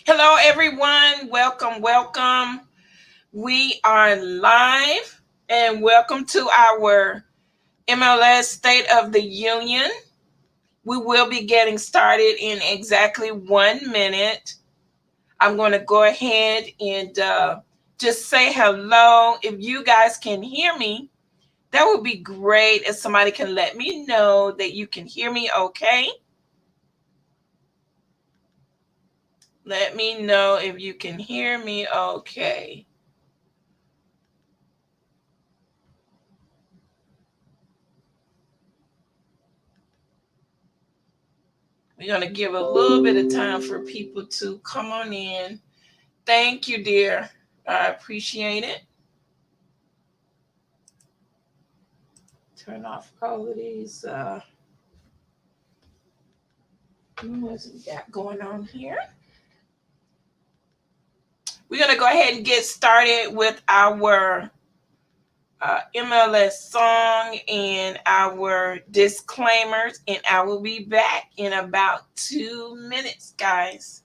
Hello, everyone. Welcome. We are live and welcome to our MLS State of the Union. We will be getting started in exactly 1 minute. I'm going to go ahead and just say hello. If you guys can hear me, that would be great if somebody can let me know that you can hear me okay. Let me know if you can hear me okay. We're going to give a little bit of time for people to come on in. Thank you, dear. I appreciate it. Turn off all of these. What's we got going on here? We're going to go ahead and get started with our MLS song and our disclaimers, and I will be back in about 2 minutes, guys.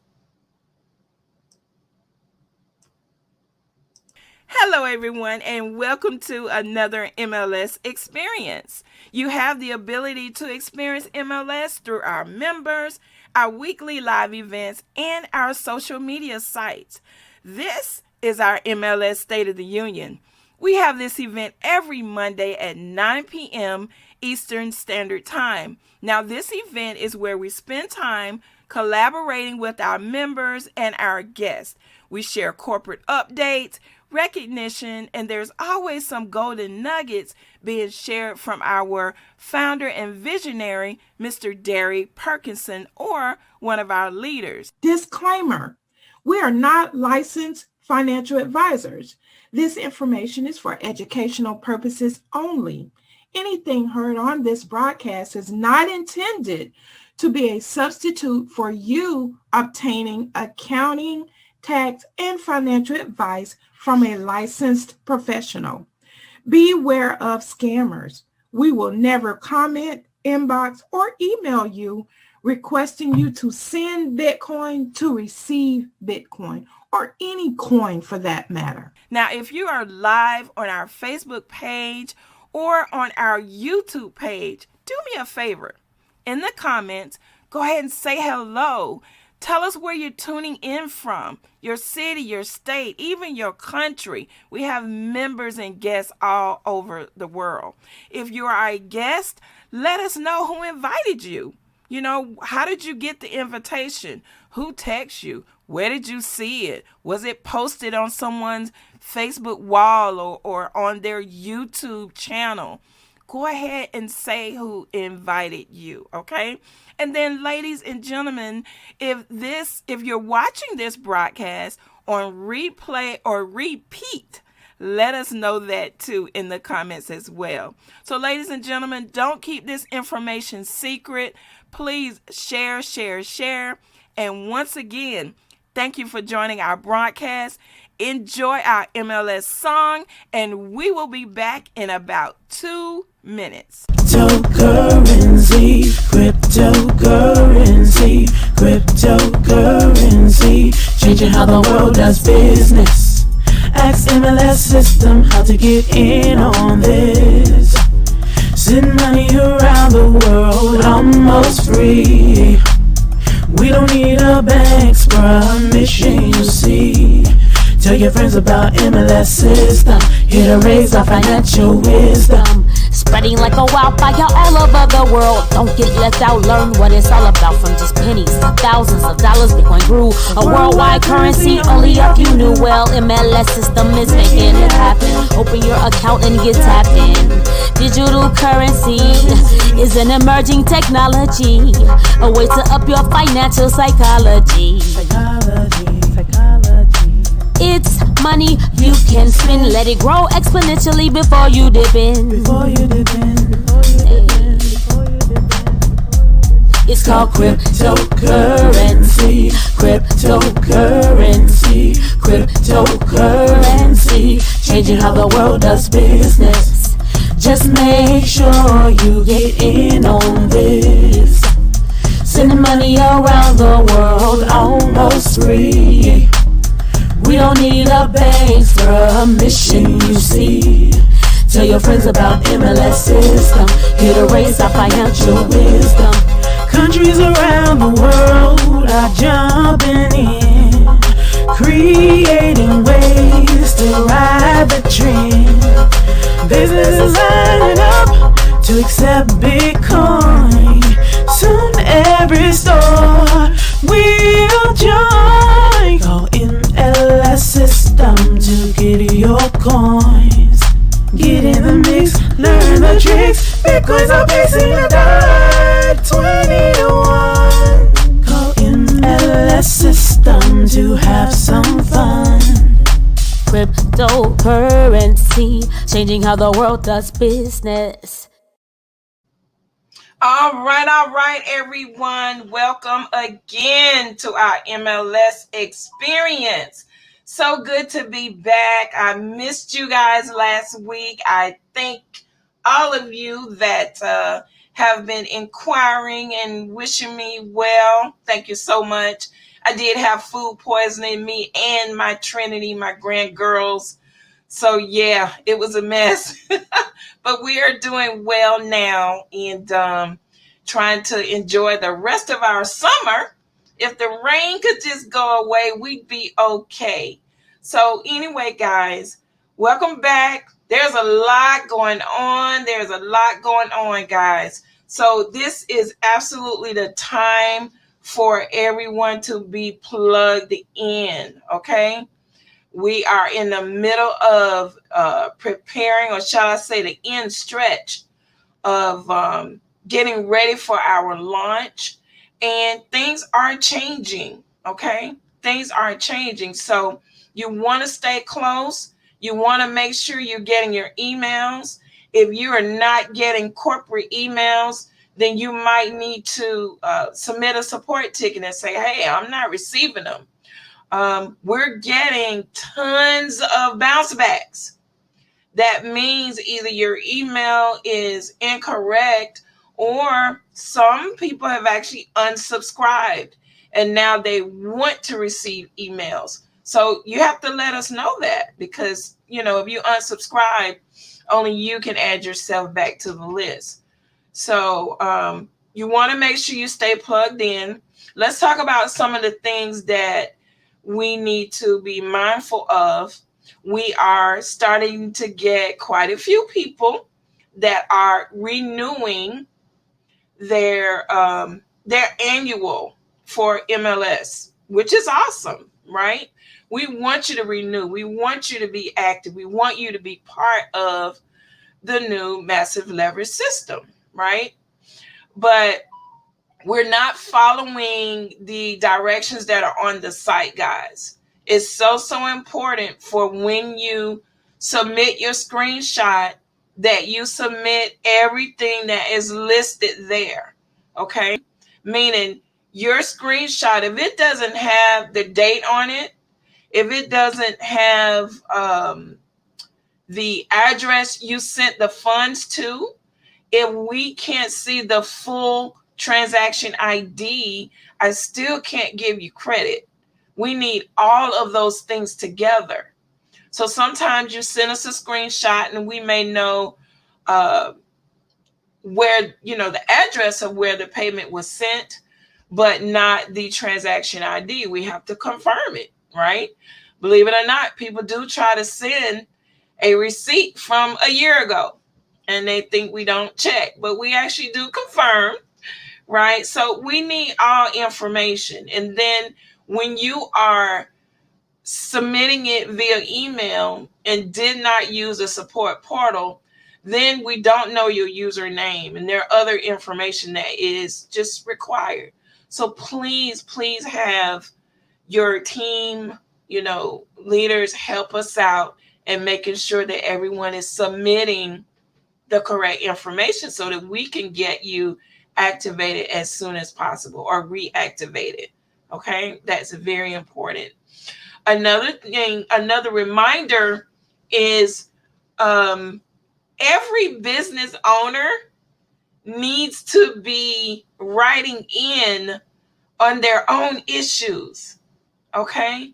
Hello, everyone, and welcome to another MLS Experience. You have the ability to experience MLS through our members, our weekly live events, and our social media sites. This is our MLS State of the Union. We have this event every Monday at 9 p.m. Eastern Standard Time. Now, this event is where we spend time collaborating with our members and our guests. We share corporate updates, recognition, and there's always some golden nuggets being shared from our founder and visionary, Mr. Darry Perkinson, or one of our leaders. Disclaimer: we are not licensed financial advisors. This information is for educational purposes only. Anything heard on this broadcast is not intended to be a substitute for you obtaining accounting, tax, and financial advice from a licensed professional. Beware of scammers. We will never comment, inbox, or email you requesting you to send Bitcoin to receive Bitcoin, or any coin for that matter. Now, if you are live on our Facebook page or on our YouTube page, do me a favor. In the comments, go ahead and say hello. Tell us where you're tuning in from, your city, your state, even your country. We have members and guests all over the world. If you are a guest, let us know who invited you. You know, how did you get the invitation? Who texted you? Where did you see it? Was it posted on someone's Facebook wall or on their YouTube channel? Go ahead and say who invited you, okay? And then, ladies and gentlemen, if you're watching this broadcast on replay or repeat, let us know that too in the comments as well. So, ladies and gentlemen, don't keep this information secret. Please share. And once again, thank you for joining our broadcast. Enjoy our MLS song, and we will be back in about 2 minutes. Cryptocurrency, changing how the world does business. Ask MLS system how to get in on this. Send money around the world almost free. We don't need a bank's permission, you see. Tell your friends about MLS system, here to raise our financial wisdom. Spreading like a wildfire all over the world. Don't get left out, learn what it's all about. From just pennies to thousands of dollars, Bitcoin grew a worldwide currency. Only a few knew well. MLS system is making it happen. Open your account and get tapped in. Digital currency is an emerging technology, a way to up your financial psychology. It's money you can spend. Let it grow exponentially before you dip in. It's called cryptocurrency. Cryptocurrency, changing how the world does business. Just make sure you get in on this. Sending money world almost free. We don't need a bank's permission, you see. Tell your friends about MLS system. Here to raise our financial wisdom. Countries around the world are jumping in, creating ways to ride the trend. Businesses lining up to accept Bitcoin. Soon every store will join. Call MLS system to get your coins. Get in the mix, learn the tricks. Bitcoins are pacing $1.20 to 1. Call MLS system to have some fun. Cryptocurrency, changing how the world does business. All right, everyone. Welcome again to our MLS Experience. So good to be back. I missed you guys last week. I thank all of you that have been inquiring and wishing me well. Thank you so much. I did have food poisoning, me and my Trinity, my grandgirls. So yeah, it was a mess. But we are doing well now and trying to enjoy the rest of our summer. If the rain could just go away, we'd be okay. So anyway, guys, welcome back. There's a lot going on. Guys. So this is absolutely the time for everyone to be plugged in, okay? We are in the middle of preparing, or shall I say the end stretch of getting ready for our launch, and things are changing, okay? Things are changing. So you want to stay close. You want to make sure you're getting your emails. If you are not getting corporate emails, then you might need to submit a support ticket and say, hey, I'm not receiving them. We're getting tons of bounce backs. That means either your email is incorrect, or some people have actually unsubscribed and now they want to receive emails. So you have to let us know that, because, you know, if you unsubscribe, only you can add yourself back to the list. So you want to make sure you stay plugged in. Let's talk about some of the things that we need to be mindful of. We are starting to get quite a few people that are renewing their annual for MLS, which is awesome, right? We want you to renew. We want you to be active. We want you to be part of the new massive leverage system, right? But we're not following the directions that are on the site, guys. It's so important for when you submit your screenshot that you submit everything that is listed there, okay? Meaning your screenshot, if it doesn't have the date on it, if it doesn't have the address you sent the funds to, if we can't see the full transaction ID, I still can't give you credit. We need all of those things together. So sometimes you send us a screenshot and we may know where, you know, the address of where the payment was sent, but not the transaction ID. We have to confirm it, right? Believe it or not, people do try to send a receipt from a year ago and they think we don't check, but we actually do confirm, right? So we need all information. And then when you are submitting it via email and did not use a support portal, then we don't know your username and there are other information that is just required. So please have your team, you know, leaders help us out and making sure that everyone is submitting the correct information so that we can get you activated as soon as possible or reactivated. Okay, that's very important. Another thing, another reminder is every business owner needs to be writing in on their own issues. Okay?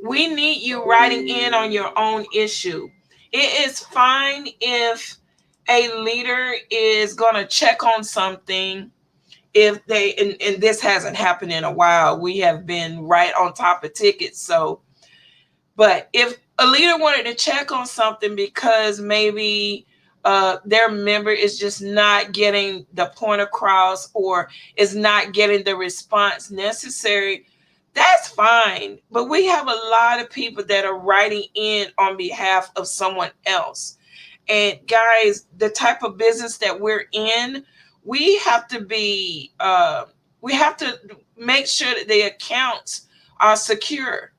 We need you writing in on your own issue. It is fine if a leader is going to check on something if they, and this hasn't happened in a while. We have been right on top of tickets. So, but if a leader wanted to check on something because maybe their member is just not getting the point across or is not getting the response necessary, that's fine. But we have a lot of people that are writing in on behalf of someone else. And guys, the type of business that we're in, we have to be, we have to make sure that the accounts are secure.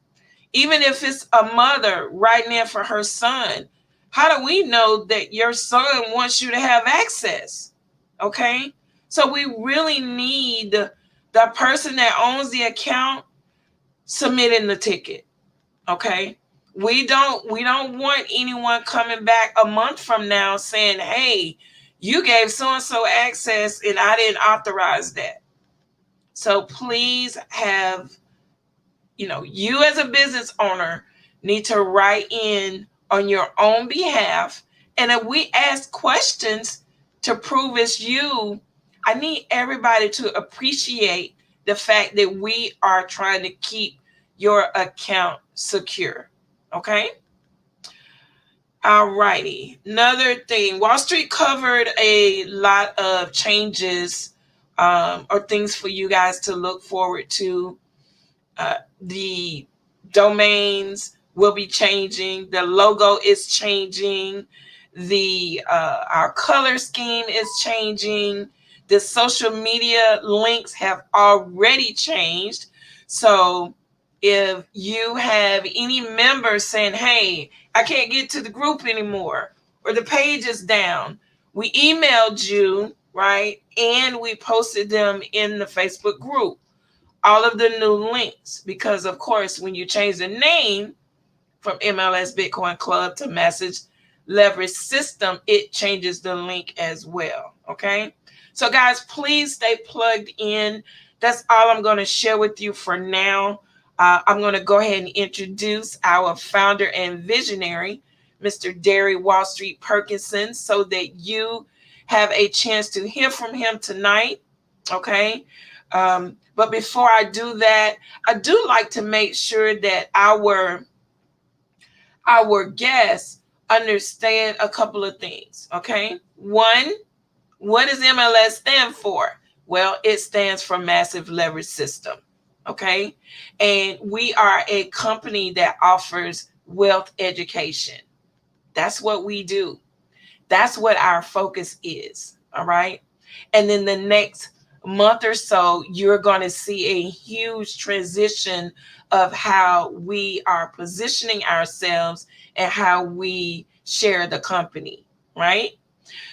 Even if it's a mother writing in for her son, how do we know that your son wants you to have access? Okay. So we really need the person that owns the account submitting the ticket. Okay. We don't want anyone coming back a month from now saying, hey, you gave so-and-so access and I didn't authorize that. So please have, you as a business owner need to write in on your own behalf. And if we ask questions to prove it's you, I need everybody to appreciate the fact that we are trying to keep your account secure. Okay. All righty. Another thing, Wallstreet covered a lot of changes or things for you guys to look forward to. The domains will be changing. The logo is changing. Our color scheme is changing. The social media links have already changed. So if you have any members saying, hey, I can't get to the group anymore, or the page is down, we emailed you, right? And we posted them in the Facebook group, all of the new links, because of course, when you change the name from MLS Bitcoin Club to Message Leverage System, it changes the link as well. Okay. So guys, please stay plugged in. That's all I'm going to share with you for now. I'm going to go ahead and introduce our founder and visionary, Mr. Darry Wallstreet Perkinson, so that you have a chance to hear from him tonight. Okay. But before I do that, I do like to make sure that our guests understand a couple of things. Okay. One, what does MLS stand for? Well, it stands for Massive Leverage System. Okay. And we are a company that offers wealth education. That's what we do. That's what our focus is. All right. And then the next month or so, you're going to see a huge transition of how we are positioning ourselves and how we share the company. Right.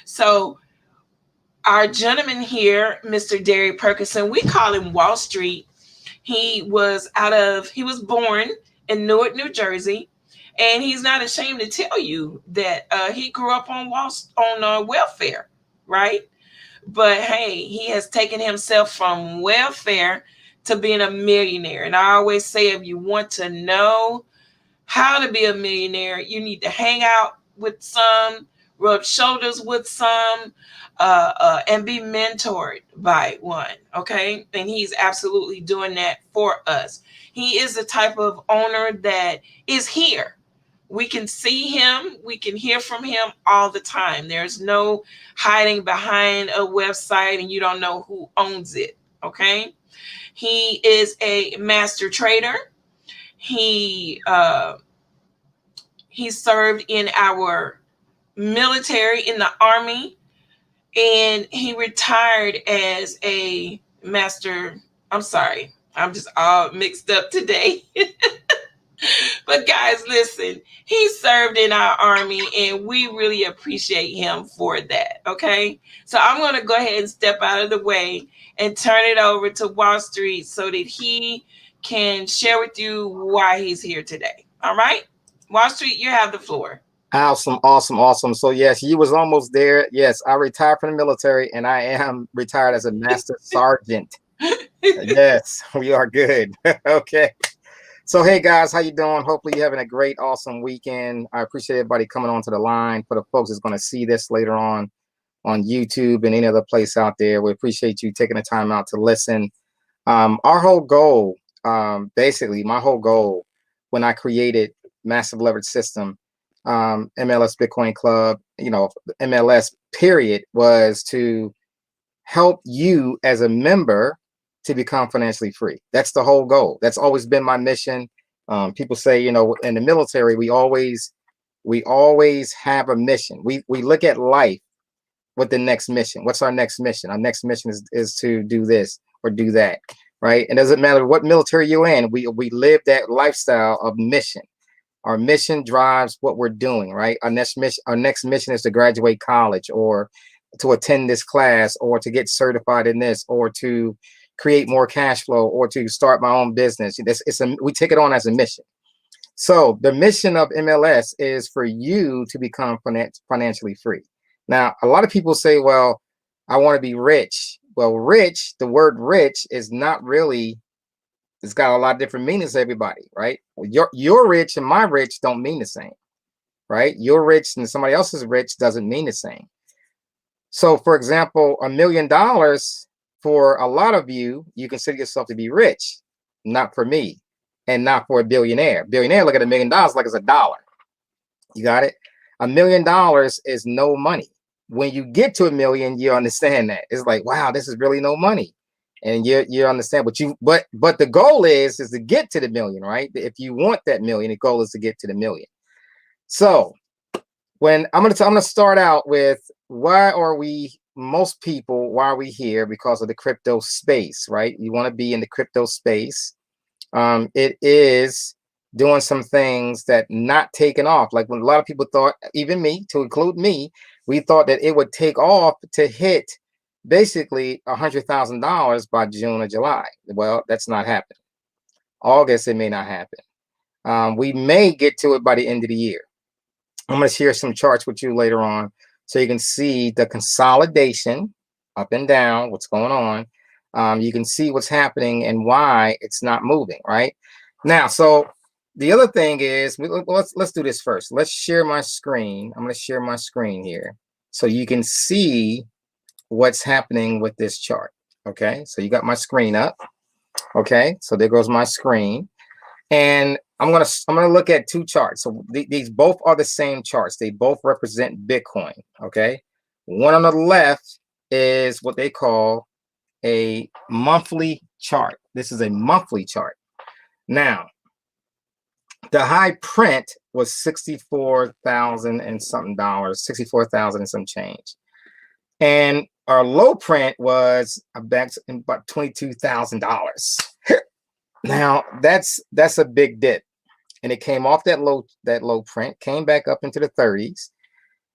So our gentleman here, Mr. Darry Perkinson, we call him Wallstreet. He was born in Newark, New Jersey, and he's not ashamed to tell you that he grew up on welfare, right? But hey, he has taken himself from welfare to being a millionaire. And I always say, if you want to know how to be a millionaire, you need to hang out with some, rub shoulders with some, and be mentored by one. Okay. And he's absolutely doing that for us. He is the type of owner that is here. We can see him. We can hear from him all the time. There's no hiding behind a website and you don't know who owns it. Okay. He is a master trader. He served in our military, in the Army, and he retired as a master. I'm sorry, I'm just all mixed up today. But guys, listen, he served in our Army and we really appreciate him for that. Okay. So I'm going to go ahead and step out of the way and turn it over to Wallstreet so that he can share with you why he's here today. All right. Wallstreet, you have the floor. Awesome. So yes, you was almost there. Yes, I retired from the military and I am retired as a master sergeant. Yes, we are good. Okay. So, hey guys, how you doing? Hopefully you're having a great, awesome weekend. I appreciate everybody coming onto the line. For the folks that's going to see this later on YouTube and any other place out there, we appreciate you taking the time out to listen. Our whole goal, basically, my whole goal when I created Massive Leverage System, MLS Bitcoin Club, MLS period, was to help you as a member to become financially free. That's the whole goal. That's always been my mission. People say, in the military, we always have a mission. We look at life with the next mission. What's our next mission? Our next mission is to do this or do that, right? And it doesn't matter what military you're in. We live that lifestyle of mission. Our mission drives what we're doing, right? Our next mission is to graduate college, or to attend this class, or to get certified in this, or to create more cash flow, or to start my own business. We take it on as a mission. So the mission of MLS is for you to become financially free. Now, a lot of people say, well, I want to be rich. Well, rich, the word rich is not really, it's got a lot of different meanings to everybody, right? Your rich and my rich don't mean the same, right? Your rich and somebody else's rich doesn't mean the same. So, for example, $1 million, for a lot of you, you consider yourself to be rich. Not for me, and not for a billionaire. Billionaire look at $1 million like it's a dollar. You got it? $1 million is no money. When you get to $1 million, you understand that. It's like, wow, this is really no money. And you understand, but the goal is to get to the million, right? If you want that million, the goal is to get to the million. So when I'm gonna start out with, why are we here? Because of the crypto space, right? You want to be in the crypto space. It is doing some things that not taking off. Like when a lot of people thought, even me, to include me, we thought that it would take off to hit basically $100,000 by June or July. Well, that's not happening. August, it may not happen. We may get to it by the end of the year. I'm going to share some charts with you later on, so you can see the consolidation up and down, what's going on. You can see what's happening and why it's not moving right now. So the other thing is, let's do this first. Let's share my screen. I'm going to share my screen here so you can see what's happening with this chart. Okay, so you got my screen up. Okay, so there goes my screen, and I'm gonna look at two charts. So these both are the same charts. They both represent Bitcoin. Okay, one on the left is what they call a monthly chart. This is a monthly chart. Now, the high print was 64,000 and something dollars, 64,000 and some change, and our low print was about $22,000. Now that's a big dip, and it came off that low print, came back up into the 30s,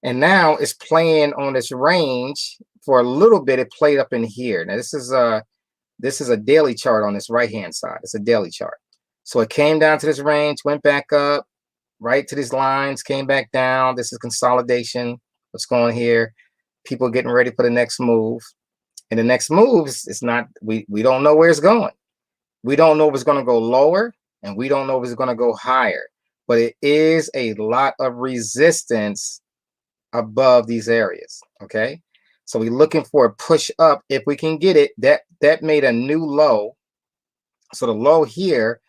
and now it's playing on this range for a little bit. It played up in here. Now this is a daily chart on this right hand side. It's a daily chart. So it came down to this range, went back up, right to these lines, came back down. This is consolidation. What's going here? People getting ready for the next move, and the next move is not. We don't know where it's going. We don't know if it's going to go lower, and we don't know if it's going to go higher. But it is a lot of resistance above these areas. Okay, so we're looking for a push up. If we can get it, that made a new low. So the low here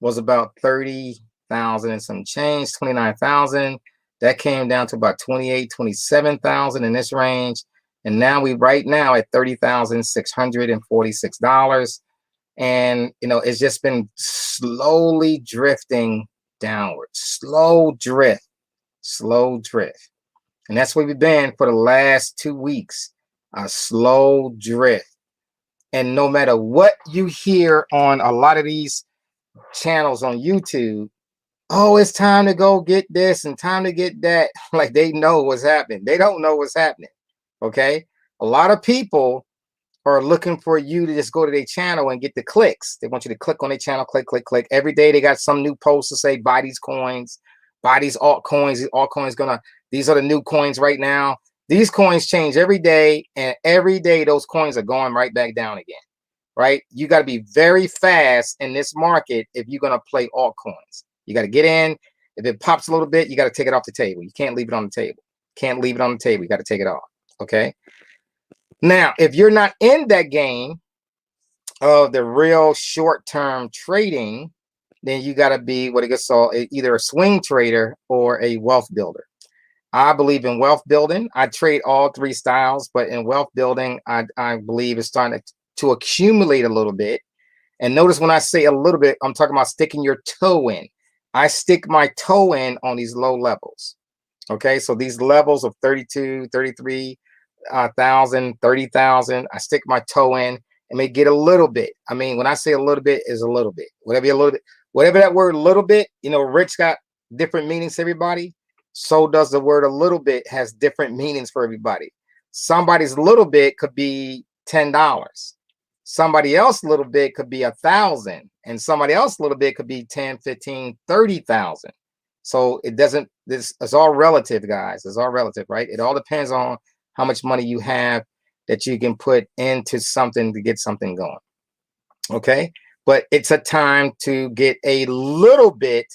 was about 30,000 and some change, 29,000. That came down to about 27,000 in this range. And now right now at $30,646. And, it's just been slowly drifting downward, slow drift. And that's where we've been for the last 2 weeks, a slow drift. And no matter what you hear on a lot of these channels on YouTube, oh, it's time to go get this and time to get that. Like they know what's happening. They don't know what's happening. Okay. A lot of people are looking for you to just go to their channel and get the clicks. They want you to click on their channel, click. Every day they got some new post to say, buy these coins, buy these altcoins. These altcoins these are the new coins right now. These coins change every day, and every day those coins are going right back down again. right? You got to be very fast in this market if you're going to play altcoins. You got to get in. If it pops a little bit, you got to take it off the table. You can't leave it on the table. Can't leave it on the table. You got to take it off. Okay. Now, if you're not in that game of the real short-term trading, then you got to be what it gets called either a swing trader or a wealth builder. I believe in wealth building. I trade all three styles, but in wealth building, I believe it's starting to accumulate a little bit. And notice when I say a little bit, I'm talking about sticking your toe in. I stick my toe in on these low levels. Okay, so these levels of 32, 33,000, 30,000, I stick my toe in and may get a little bit. I mean, when I say a little bit, is a little bit. Whatever that word little bit, you know, Rich got different meanings to everybody. So does the word a little bit has different meanings for everybody. Somebody's little bit could be $10. Somebody else little bit could be 1,000, and somebody else little bit could be 10, 15, 30,000. So it doesn't, it's all relative, guys. It's all relative, right? It all depends on how much money you have that you can put into something to get something going. Okay. But it's a time to get a little bit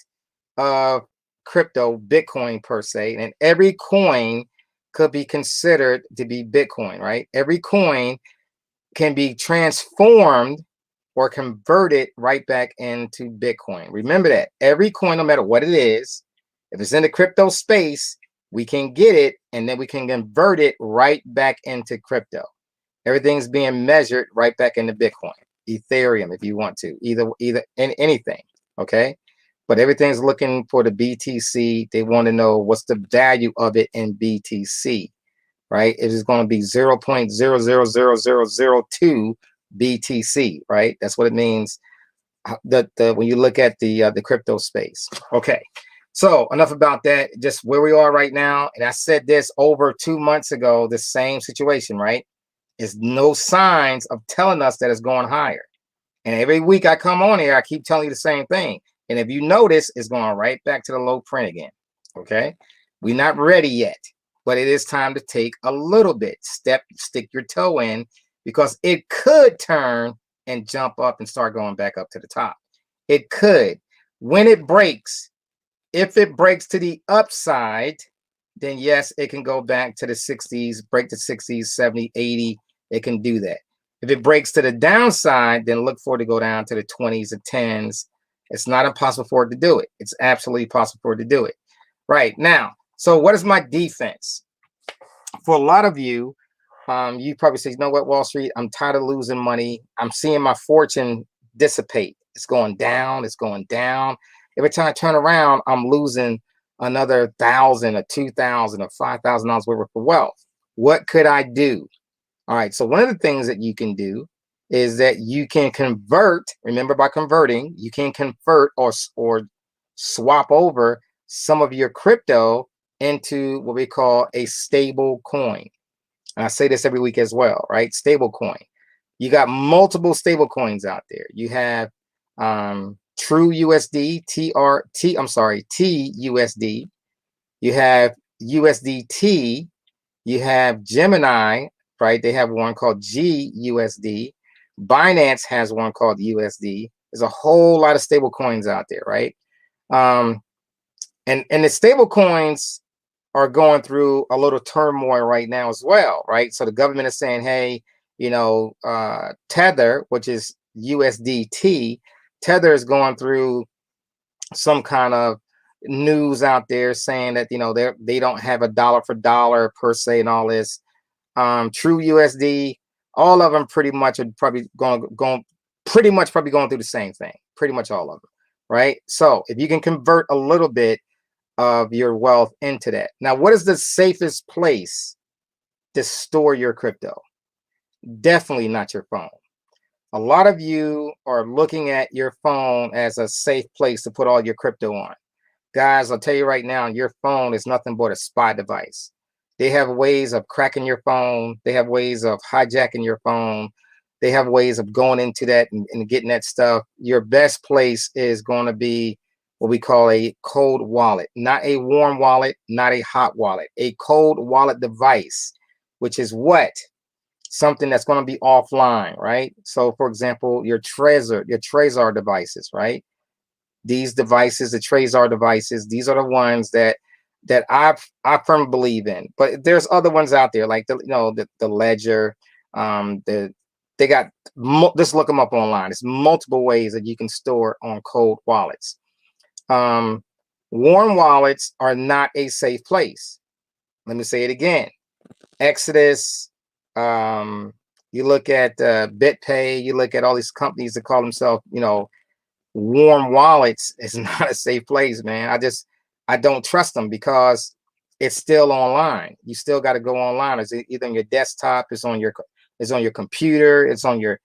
of crypto, Bitcoin per se, and every coin could be considered to be Bitcoin, right? Every coin can be transformed or converted right back into Bitcoin. Remember that every coin, no matter what it is, if it's in the crypto space, we can get it and then we can convert it right back into crypto. Everything's being measured right back into Bitcoin, Ethereum, if you want to, either in anything. Okay. But everything's looking for the BTC. They want to know what's the value of it in BTC, right? It is going to be 0.000002 BTC, right? That's what it means. When you look at the crypto space. Okay, so enough about that. Just where we are right now. And I said this over 2 months ago. The same situation, right? Is no signs of telling us that it's going higher. And every week I come on here, I keep telling you the same thing. And if you notice, it's going right back to the low print again. Okay, we're not ready yet, but it is time to take a little bit. Stick your toe in, because it could turn and jump up and start going back up to the top. It could. When it breaks, if it breaks to the upside, then yes, it can go back to the 60s, break the 60s, 70, 80. It can do that. If it breaks to the downside, then look for it to go down to the 20s or 10s. It's not impossible for it to do it. It's absolutely possible for it to do it. Right now, so what is my defense? For a lot of you, you probably say, you know what, Wall Street, I'm tired of losing money. I'm seeing my fortune dissipate. It's going down. It's going down. Every time I turn around, I'm losing another 1,000 or 2,000 or $5,000 worth of wealth. What could I do? All right. So one of the things that you can do is that you can convert. Remember, by converting, you can convert or swap over some of your crypto into what we call a stable coin. And I say this every week as well, right? Stable coin. You got multiple stable coins out there. You have True USD, TUSD. You have USDT. You have Gemini, right? They have one called GUSD. Binance has one called USD. There's a whole lot of stable coins out there, right? And the stable coins are going through a little turmoil right now as well, right? So the government is saying, hey, you know, Tether, which is USDT, Tether is going through some kind of news out there saying that, you know, they don't have a dollar for dollar per se and all this. True USD, all of them pretty much are probably going through the same thing. Pretty much all of them, right? So if you can convert a little bit of your wealth into that. Now, what is the safest place to store your crypto? Definitely not your phone. A lot of you are looking at your phone as a safe place to put all your crypto on. Guys, I'll tell you right now, your phone is nothing but a spy device. They have ways of cracking your phone. They have ways of hijacking your phone. They have ways of going into that and getting that stuff. Your best place is going to be what we call a cold wallet, not a warm wallet, not a hot wallet, a cold wallet device, which is what? something that's going to be offline, right? So for example, your Trezor devices, right? These devices, the Trezor devices, these are the ones that I firmly believe in. But there's other ones out there, like the Ledger, they got just look them up online. There's multiple ways that you can store on cold wallets. Warm wallets are not a safe place. Let me say it again. Exodus, you look at BitPay, you look at all these companies that call themselves, warm wallets. Is not a safe place, man. I don't trust them because it's still online. You still got to go online. It's either on your desktop, it's on your computer, it's on your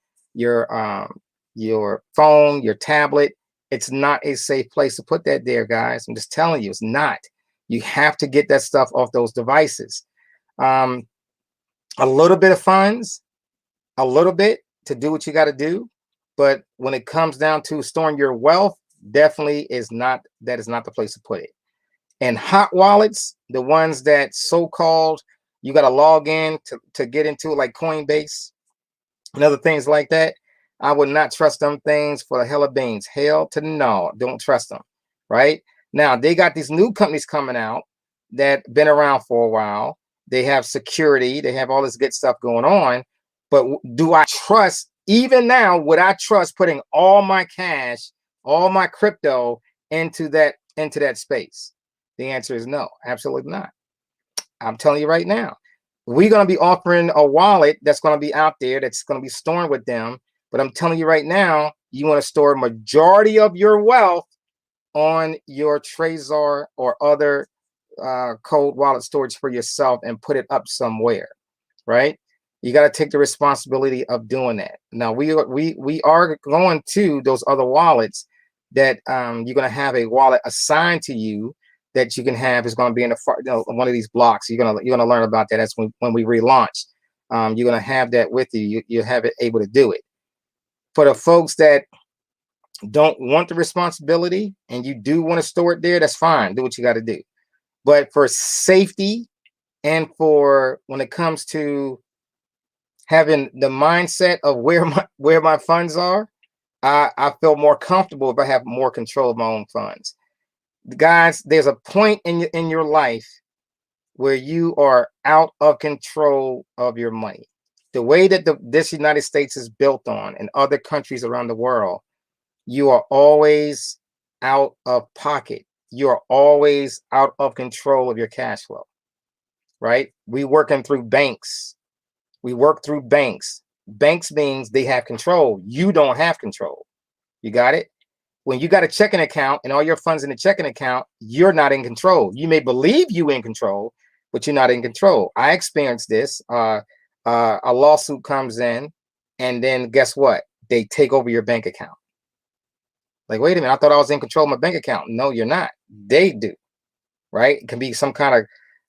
phone, your tablet. It's not a safe place to put that there, guys. I'm just telling you, it's not. You have to get that stuff off those devices. A little bit of funds, a little bit to do what you got to do. But when it comes down to storing your wealth, definitely that is not the place to put it. And hot wallets, the ones that so-called you got to log in to get into, like Coinbase and other things like that, I would not trust them things for the hell of beans. Hell to no, don't trust them. Right now, they got these new companies coming out that been around for a while. They have security, they have all this good stuff going on. But do I trust, even now, would I trust putting all my cash, all my crypto into that space? The answer is no, absolutely not. I'm telling you right now, we're going to be offering a wallet that's going to be out there that's going to be storing with them. But I'm telling you right now, you want to store a majority of your wealth on your Trezor or other cold wallet storage for yourself and put it up somewhere, right? You got to take the responsibility of doing that. Now we are going to those other wallets that you're going to have a wallet assigned to you that you can have. Is going to be in one of these blocks. You're gonna learn about that. That's when we relaunch. You're gonna have that with you. You have it able to do it. For the folks that don't want the responsibility and you do want to store it there, that's fine. Do what you got to do. But for safety and for when it comes to having the mindset of where my funds are, I feel more comfortable if I have more control of my own funds. Guys, there's a point in your life where you are out of control of your money. The way that this United States is built on and other countries around the world, you are always out of pocket. You are always out of control of your cash flow, right? We working through banks. We work through banks. Banks means they have control. You don't have control. You got it? When you got a checking account and all your funds in the checking account, you're not in control. You may believe you in control, but you're not in control. I experienced this. A lawsuit comes in, and then guess what? They take over your bank account. Like, wait a minute, I thought I was in control of my bank account. No, you're not. They do, right? It can be some kind of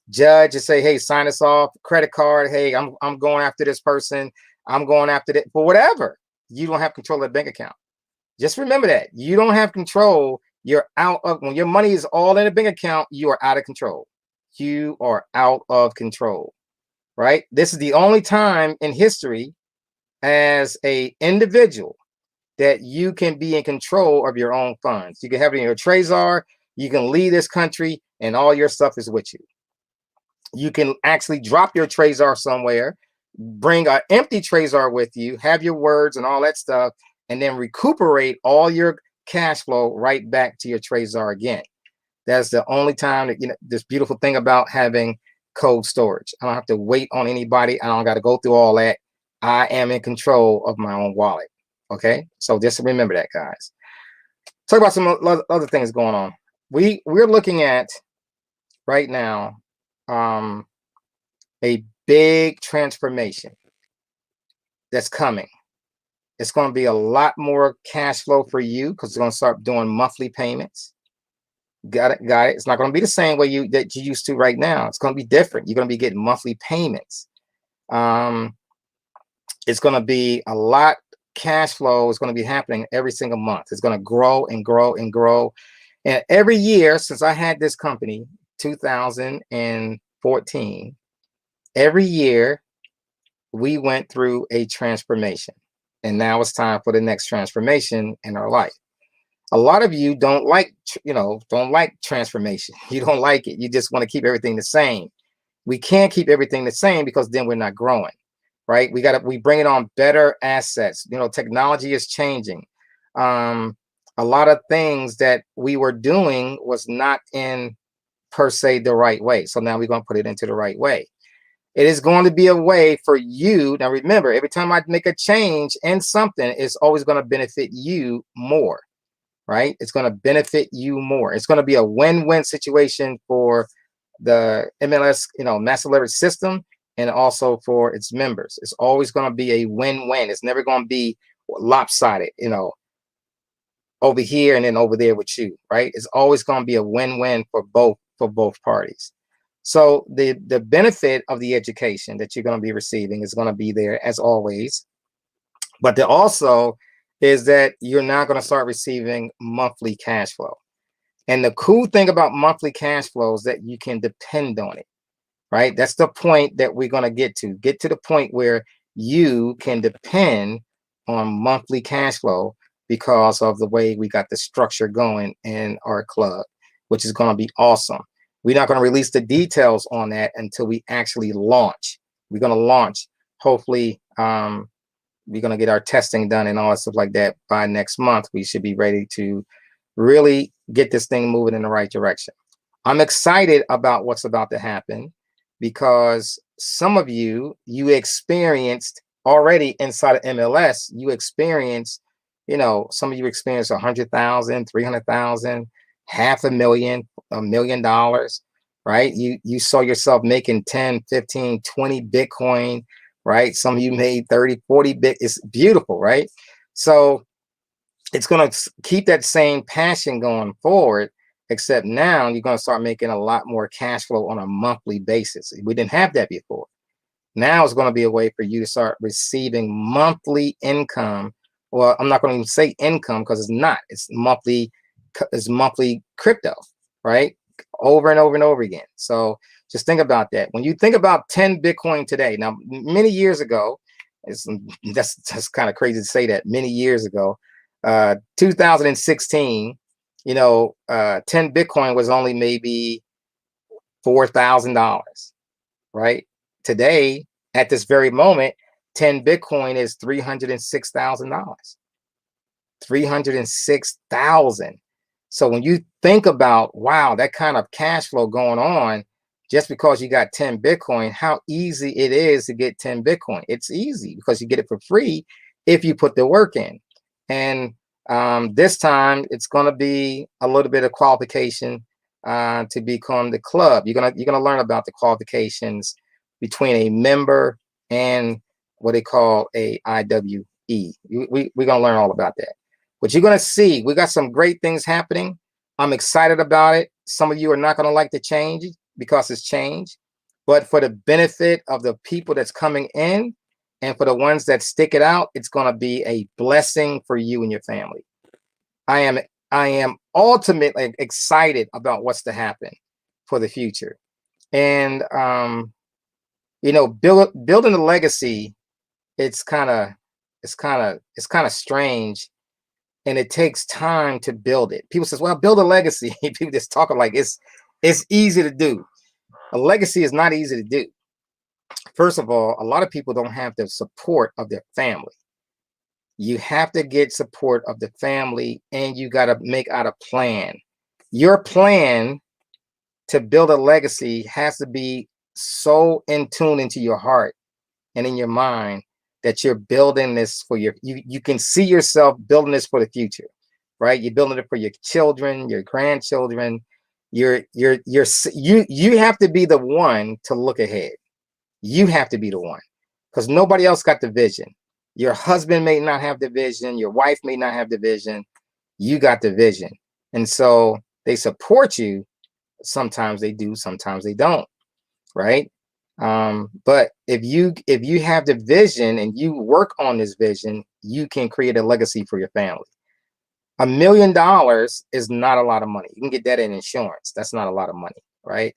judge and say, hey, sign us off, credit card. Hey, I'm going after this person. I'm going after that, for whatever. You don't have control of the bank account. Just remember that you don't have control. You're out of, when your money is all in a bank account, you are out of control. You are out of control, right? This is the only time in history as a individual that you can be in control of your own funds. You can have it in your Trezor. You can leave this country and all your stuff is with you. You can actually drop your Trezor somewhere, bring an empty Trezor with you, have your words and all that stuff, and then recuperate all your cash flow right back to your Trezor again. That's the only time that, this beautiful thing about having cold storage. I don't have to wait on anybody. I don't got to go through all that. I am in control of my own wallet. Okay, so just remember that, guys. Talk about some other things going on. We're looking at right now a big transformation that's coming. It's going to be a lot more cash flow for you because it's going to start doing monthly payments. Got it. It's not going to be the same way that you used to right now. It's going to be different. You're going to be getting monthly payments. It's going to be a lot. Cash flow is going to be happening every single month. It's going to grow and grow and grow. And every year since I had this company, 2014, every year we went through a transformation, and now it's time for the next transformation in our life. A lot of you don't like transformation. You don't like it. You just want to keep everything the same. We can't keep everything the same because then we're not growing, right? We bring it on better assets. Technology is changing. A lot of things that we were doing was not in per se the right way. So now we're going to put it into the right way. It is going to be a way for you. Now, remember, every time I make a change in something, it's always going to benefit you more, right? It's going to benefit you more. It's going to be a win-win situation for the MLS, master leverage system, and also for its members. It's always going to be a win-win. It's never going to be lopsided, over here and then over there with you, right? It's always going to be a win-win for both parties. So the benefit of the education that you're going to be receiving is going to be there as always. But there also is that you're now going to start receiving monthly cash flow. And the cool thing about monthly cash flow is that you can depend on it, right? That's the point that we're going to get to the point where you can depend on monthly cash flow because of the way we got the structure going in our club, which is going to be awesome. We're not going to release the details on that until we actually launch. We're going to launch. Hopefully, we're going to get our testing done and all that stuff like that by next month. We should be ready to really get this thing moving in the right direction. I'm excited about what's about to happen because some of you experienced already inside of MLS, you experienced, some of you experienced 100,000, 300,000, $500,000, $1 million, right? You saw yourself making 10, 15, 20 Bitcoin, right? Some of you made 30, 40 Bit. It's beautiful, right? So it's going to keep that same passion going forward, except now you're going to start making a lot more cash flow on a monthly basis. We didn't have that before. Now it's going to be a way for you to start receiving monthly income. Well, I'm not going to even say income because it's not. It's monthly crypto, right? Over and over and over again. So just think about that. When you think about 10 Bitcoin today, now many years ago, that's kind of crazy to say that many years ago, 2016, 10 Bitcoin was only maybe $4,000, right? Today, at this very moment, 10 Bitcoin is $306,000. 306,000. So when you think about, wow, that kind of cash flow going on, just because you got 10 Bitcoin, how easy it is to get 10 Bitcoin. It's easy because you get it for free if you put the work in. And this time it's going to be a little bit of qualification to become the club. You're gonna learn about the qualifications between a member and what they call a IWE. We're gonna learn all about that. But you're gonna see we got some great things happening. I'm excited about it. Some of you are not gonna like the change because it's change, but for the benefit of the people that's coming in and for the ones that stick it out, it's gonna be a blessing for you and your family. I am ultimately excited about what's to happen for the future. And building a legacy, it's kind of strange, and it takes time to build it. People says, well, build a legacy. People just talking like it's easy to do. A legacy is not easy to do. First of all, a lot of people don't have the support of their family. You have to get support of the family, and you got to make out a plan. Your plan to build a legacy has to be so in tune into your heart and in your mind that you're building this for you can see yourself building this for the future, right? You're building it for your children, your grandchildren. You have to be the one to look ahead. You have to be the one, because nobody else got the vision. Your husband may not have the vision. Your wife may not have the vision. You got the vision. And so they support you. Sometimes they do, sometimes they don't, right? But if you have the vision and you work on this vision, you can create a legacy for your family. $1 million is not a lot of money. You can get that in insurance. That's not a lot of money, right?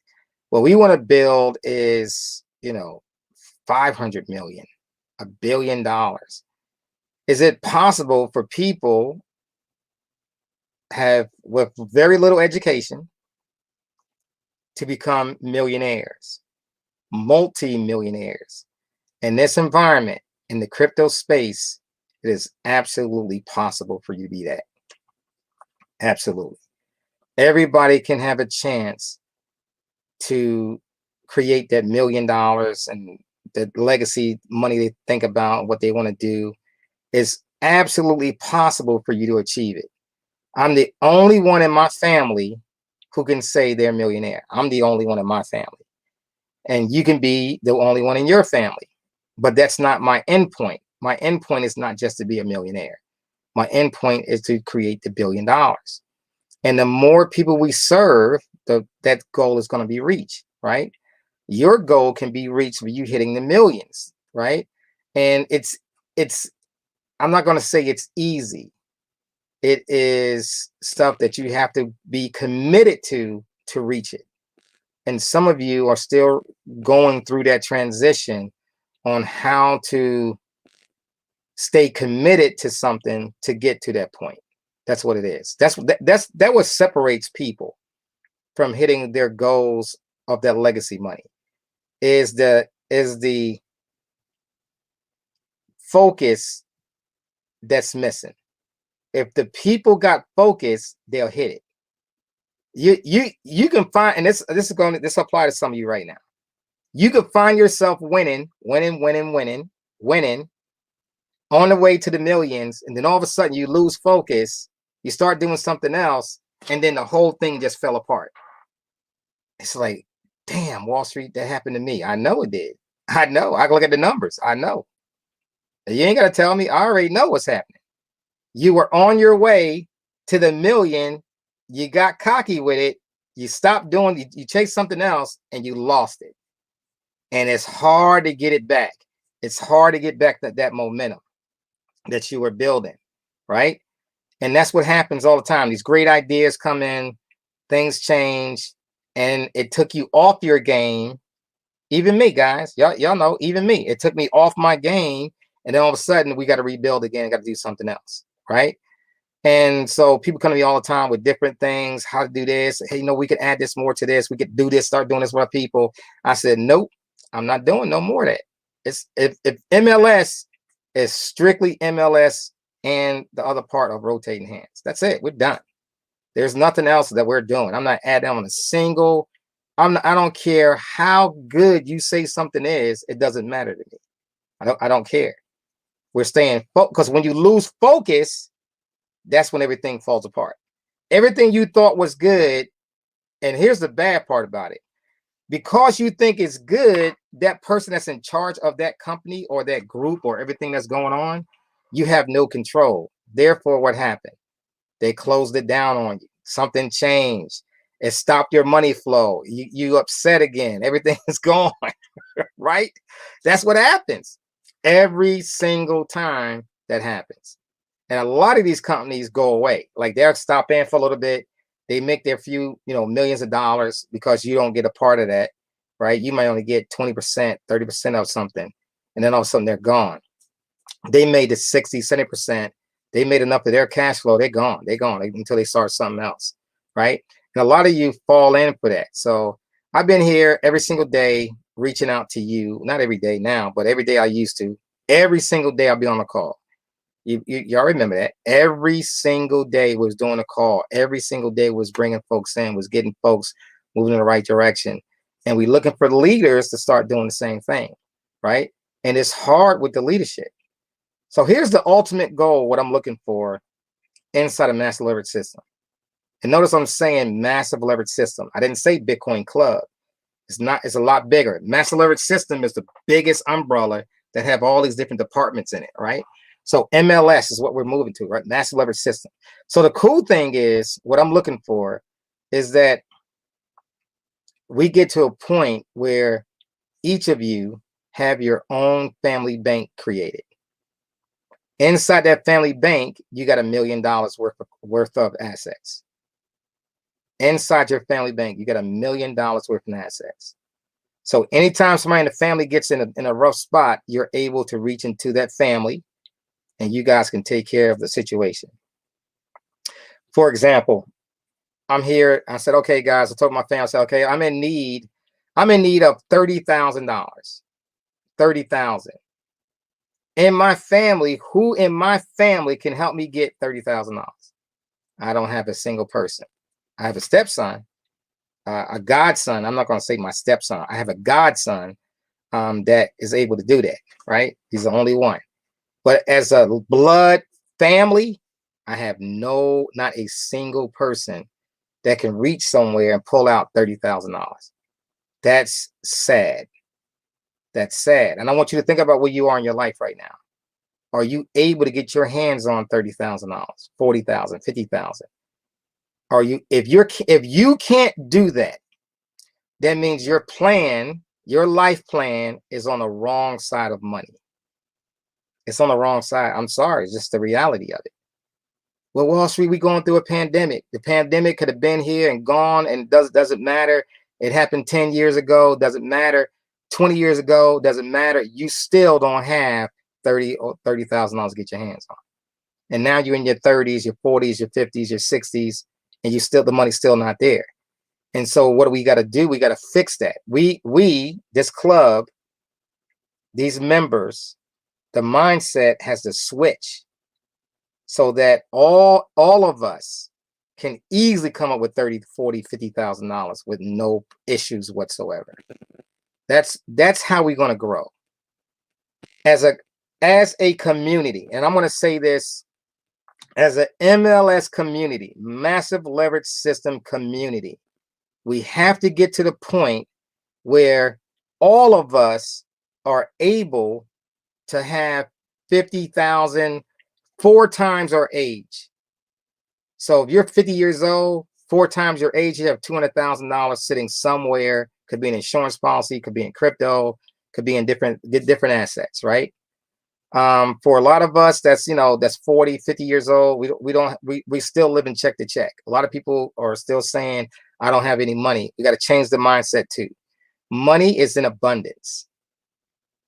What we want to build is, 500 million, $1 billion. Is it possible for people with very little education to become millionaires, multi-millionaires? In this environment, in the crypto space, it is absolutely possible for you to be that. Absolutely. Everybody can have a chance to create that $1 million, and the legacy money they think about, what they want to do. Is absolutely possible for you to achieve it. I'm the only one in my family who can say they're a millionaire. I'm the only one in my family. And you can be the only one in your family. But that's not my end point. My end point is not just to be a millionaire. My end point is to create the $1 billion. And the more people we serve, that goal is going to be reached, right? Your goal can be reached with you hitting the millions, right? And it's I'm not going to say it's easy. It is stuff that you have to be committed to reach it. And some of you are still going through that transition on how to stay committed to something to get to that point. That's what it is. That's what separates people from hitting their goals of that legacy money is the focus that's missing. If the people got focused, they'll hit it. You can apply to some of you right now. You could find yourself winning on the way to the millions, and then all of a sudden you lose focus, you start doing something else, and then the whole thing just fell apart. It's like, damn, Wall Street, that happened to me. I know it did. I know. I can look at the numbers. I know. You ain't got to tell me. I already know what's happening. You were on your way to the million. You got cocky with it. You stopped doing, you chased something else, and you lost it. And it's hard to get it back. It's hard to get back that momentum that you were building, right? And that's what happens all the time. These great ideas come in, things change, and it took you off your game. Even me, guys, y'all know, even me, it took me off my game. And then all of a sudden we got to rebuild again, got to do something else, right? And so people come to me all the time with different things, how to do this. Hey, we could add this more to this. We could do this, start doing this with our people. I said, nope, I'm not doing no more of that. It's if MLS is strictly MLS and the other part of rotating hands. That's it. We're done. There's nothing else that we're doing. I'm not adding on a single. I don't care how good you say something is. It doesn't matter to me. I don't care. We're staying focused, because when you lose focus, that's when everything falls apart. Everything you thought was good, and here's the bad part about it. Because you think it's good, that person that's in charge of that company or that group or everything that's going on, you have no control. Therefore, what happened? They closed it down on you. Something changed. It stopped your money flow. You upset again. Everything is gone, right? That's what happens every single time that happens. And a lot of these companies go away. Like they'll stop in for a little bit. They make their few, millions of dollars because you don't get a part of that, right? You might only get 20%, 30% of something. And then all of a sudden they're gone. They made the 60, 70%. They made enough of their cash flow. They're gone. They're gone until they start something else, right? And a lot of you fall in for that. So I've been here every single day reaching out to you. Not every day now, but every day I used to. Every single day I'll be on a call. Y'all remember that. Every single day was doing a call. Every single day was bringing folks in, was getting folks moving in the right direction. And we're looking for leaders to start doing the same thing, right? And it's hard with the leadership. So here's the ultimate goal, what I'm looking for inside a massive leverage system. And notice I'm saying massive leverage system. I didn't say Bitcoin Club. It's a lot bigger. Massive leverage system is the biggest umbrella that have all these different departments in it, right? So MLS is what we're moving to, right? Massive leverage system. So the cool thing is, what I'm looking for is that we get to a point where each of you have your own family bank created. Inside that family bank, you got $1 million worth of assets. Inside your family bank, you got $1 million worth of assets. So anytime somebody in the family gets in a rough spot, you're able to reach into that family and you guys can take care of the situation. For example, I'm here. I said, okay, guys, I told my family, I said, okay, I'm in need of $30,000. 30,000. In my family, who in my family can help me get $30,000? I don't have a single person. I have a stepson, a godson. I'm not going to say my stepson. I have a godson that is able to do that, right? He's the only one. But as a blood family, I have not a single person that can reach somewhere and pull out $30,000. That's sad. That's sad. And I want you to think about where you are in your life right now. Are you able to get your hands on $30,000, $40,000, $50,000? Are you? If you can't do that, that means your life plan is on the wrong side of money. It's on the wrong side. I'm sorry, it's just the reality of it. Well, Wallstreet, we're going through a pandemic. The pandemic could have been here and gone, and doesn't matter. It happened 10 years ago, doesn't matter. 20 years ago, doesn't matter. You still don't have $30,000 to get your hands on. And now you're in your 30s, your 40s, your 50s, your 60s, and the money's still not there. And so what do we got to do? We got to fix that. This club, these members, the mindset has to switch so that all of us can easily come up with $30,000, $40,000, $50,000 with no issues whatsoever. That's how we're going to grow as a community. And I'm going to say this, as an MLS community, massive leverage system community, we have to get to the point where all of us are able to have 50,000, 4 times our age. So if you're 50 years old, 4 times your age, you have $200,000 sitting somewhere. Could be an insurance policy, could be in crypto, could be in different assets, right? For a lot of us, that's 40, 50 years old. We still live in check to check. A lot of people are still saying, I don't have any money. We got to change the mindset too. Money is in abundance.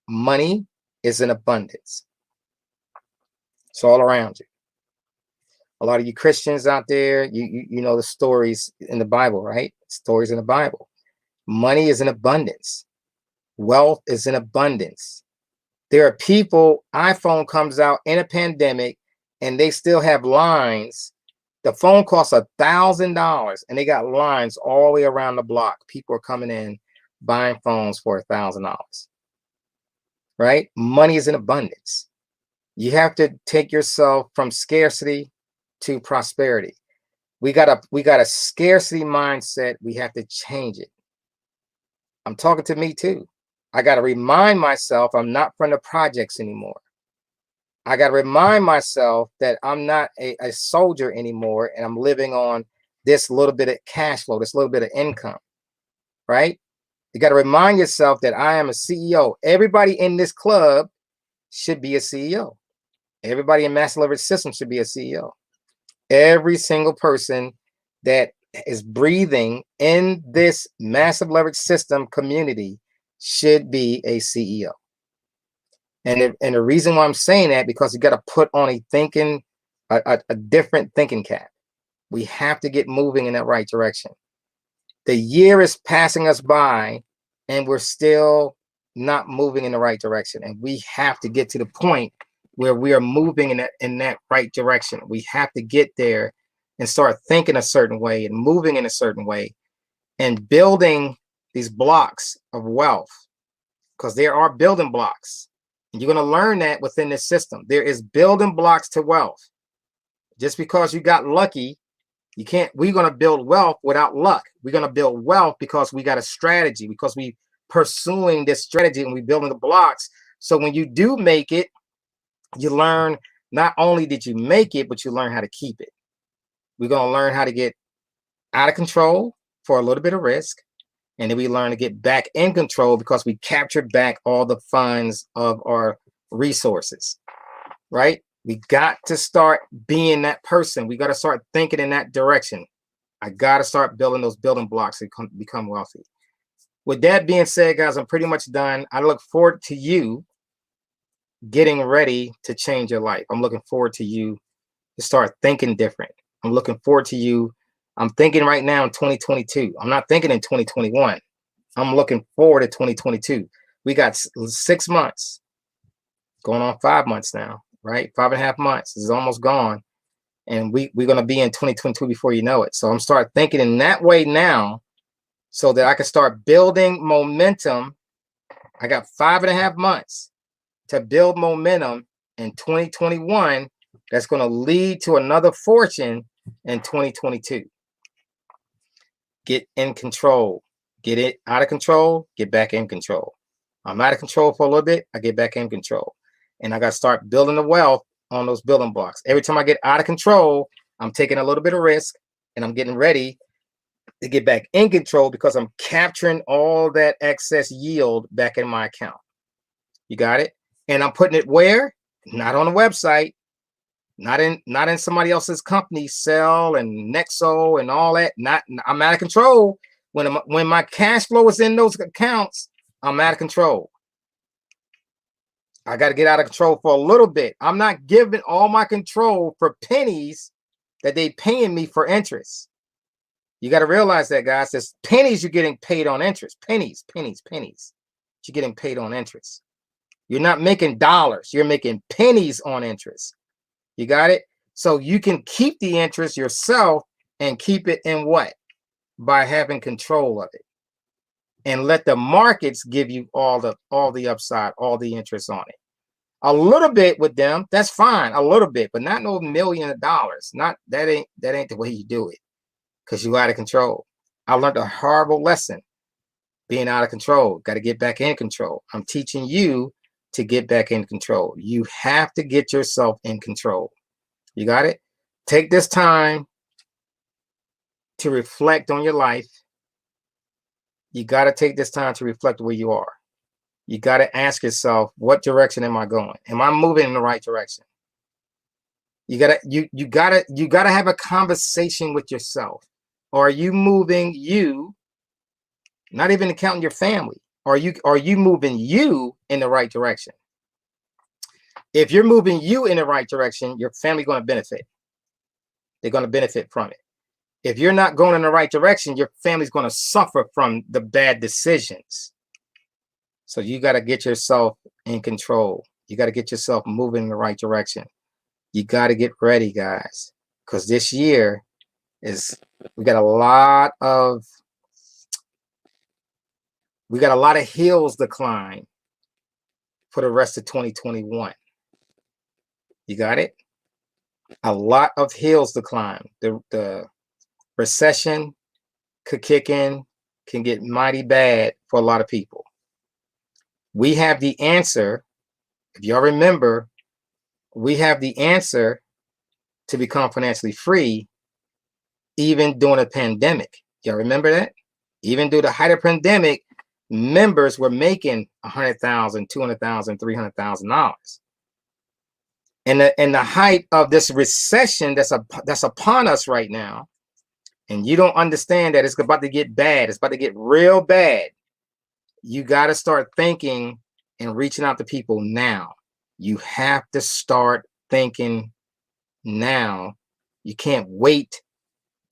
Money is in abundance. It's all around you. A lot of you Christians out there, you know the stories in the Bible, right? Stories in the Bible. Money is in abundance. Wealth is in abundance. There are people, iPhone comes out in a pandemic and they still have lines. The phone costs $1,000 and they got lines all the way around the block. People are coming in buying phones for $1,000, right? Money is in abundance. You have to take yourself from scarcity to prosperity. We got a scarcity mindset. We have to change it. I'm talking to me too. I got to remind myself I'm not from the projects anymore. I got to remind myself that I'm not a soldier anymore and I'm living on this little bit of cash flow, this little bit of income, right? You got to remind yourself that I am a CEO. Everybody in this club should be a CEO. Everybody in Master Leverage System should be a CEO. Every single person that is breathing in this Massive Leverage System community should be a CEO. And the reason why I'm saying that, because you got to put on a different thinking cap. We have to get moving in that right direction. The year is passing us by and we're still not moving in the right direction. And we have to get to the point where we are moving in that right direction. We have to get there and start thinking a certain way and moving in a certain way and building these blocks of wealth, because there are building blocks. And you're going to learn that within this system. There is building blocks to wealth. Just because you got lucky, we're going to build wealth without luck. We're going to build wealth because we got a strategy, because we pursuing this strategy and we building the blocks. So when you do make it, you learn not only did you make it, but you learn how to keep it. We're going to learn how to get out of control for a little bit of risk. And then we learn to get back in control because we captured back all the funds of our resources, right? We got to start being that person. We got to start thinking in that direction. I got to start building those building blocks to become wealthy. With that being said, guys, I'm pretty much done. I look forward to you getting ready to change your life. I'm looking forward to you to start thinking different. I'm looking forward to you. I'm thinking right now in 2022. I'm not thinking in 2021. I'm looking forward to 2022. We got 6 months, going on 5 months now, right? 5.5 months is almost gone. And we're going to be in 2022 before you know it. So I'm start thinking in that way now so that I can start building momentum. I got 5.5 months to build momentum in 2021 that's going to lead to another fortune in 2022. Get in control. Get it out of control, get back in control. I'm out of control for a little bit, I get back in control. And I got to start building the wealth on those building blocks. Every time I get out of control, I'm taking a little bit of risk and I'm getting ready to get back in control because I'm capturing all that excess yield back in my account. You got it? And I'm putting it where? Not on the website, not in somebody else's company, Sell and Nexo and all that. I'm out of control. When my cash flow is in those accounts, I'm out of control. I got to get out of control for a little bit. I'm not giving all my control for pennies that they paying me for interest. You got to realize that, guys. There's pennies you're getting paid on interest. Pennies. You're getting paid on interest. You're not making dollars. You're making pennies on interest. You got it? So you can keep the interest yourself and keep it in what? By having control of it. And let the markets give you all the upside, all the interest on it. A little bit with them, that's fine, a little bit, but not no $1 million. Not that ain't the way you do it, because you're out of control. I learned a horrible lesson being out of control. Got to get back in control. I'm teaching you to get back in control. You have to get yourself in control. You got it? Take this time to reflect on your life. You got to take this time to reflect where you are. You got to ask yourself, what direction am I going? Am I moving in the right direction? You gotta have a conversation with yourself. Or are you moving you, not even counting your family? Are you moving you in the right direction? If you're moving you in the right direction, your family's going to benefit. They're going to benefit from it. If you're not going in the right direction, your family's going to suffer from the bad decisions. So you got to get yourself in control. You got to get yourself moving in the right direction. You got to get ready, guys, because this year we got a lot of hills to climb for the rest of 2021. You got it? A lot of hills to climb. The recession could kick in, can get mighty bad for a lot of people. We have the answer. If y'all remember, we have the answer to become financially free even during a pandemic. Y'all remember that? Even through the height of pandemic, members were making $100,000, $200,000, $300,000. In the height of this recession that's upon us right now, and you don't understand that it's about to get bad, it's about to get real bad, you got to start thinking and reaching out to people now. You have to start thinking now. You can't wait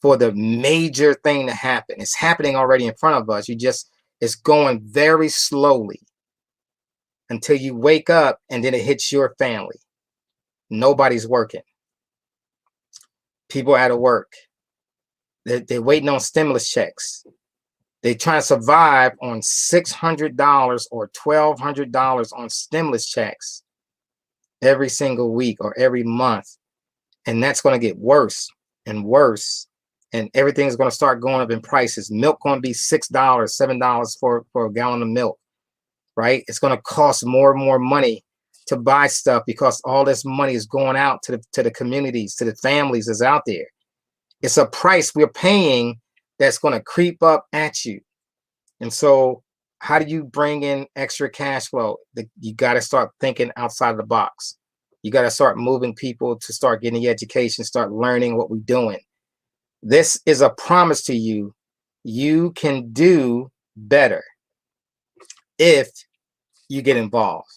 for the major thing to happen. It's happening already in front of us. It's going very slowly until you wake up and then it hits your family. Nobody's working. People out of work. They're waiting on stimulus checks. They trying to survive on $600 or $1,200 on stimulus checks every single week or every month. And that's going to get worse and worse. And everything's going to start going up in prices. Milk going to be $6, $7 for a gallon of milk, right? It's going to cost more and more money to buy stuff because all this money is going out to the communities, to the families that's out there. It's a price we're paying that's going to creep up at you. And so how do you bring in extra cash flow? You got to start thinking outside of the box. You got to start moving people to start getting the education, start learning what we're doing. This is a promise to you. You can do better. if you get involved.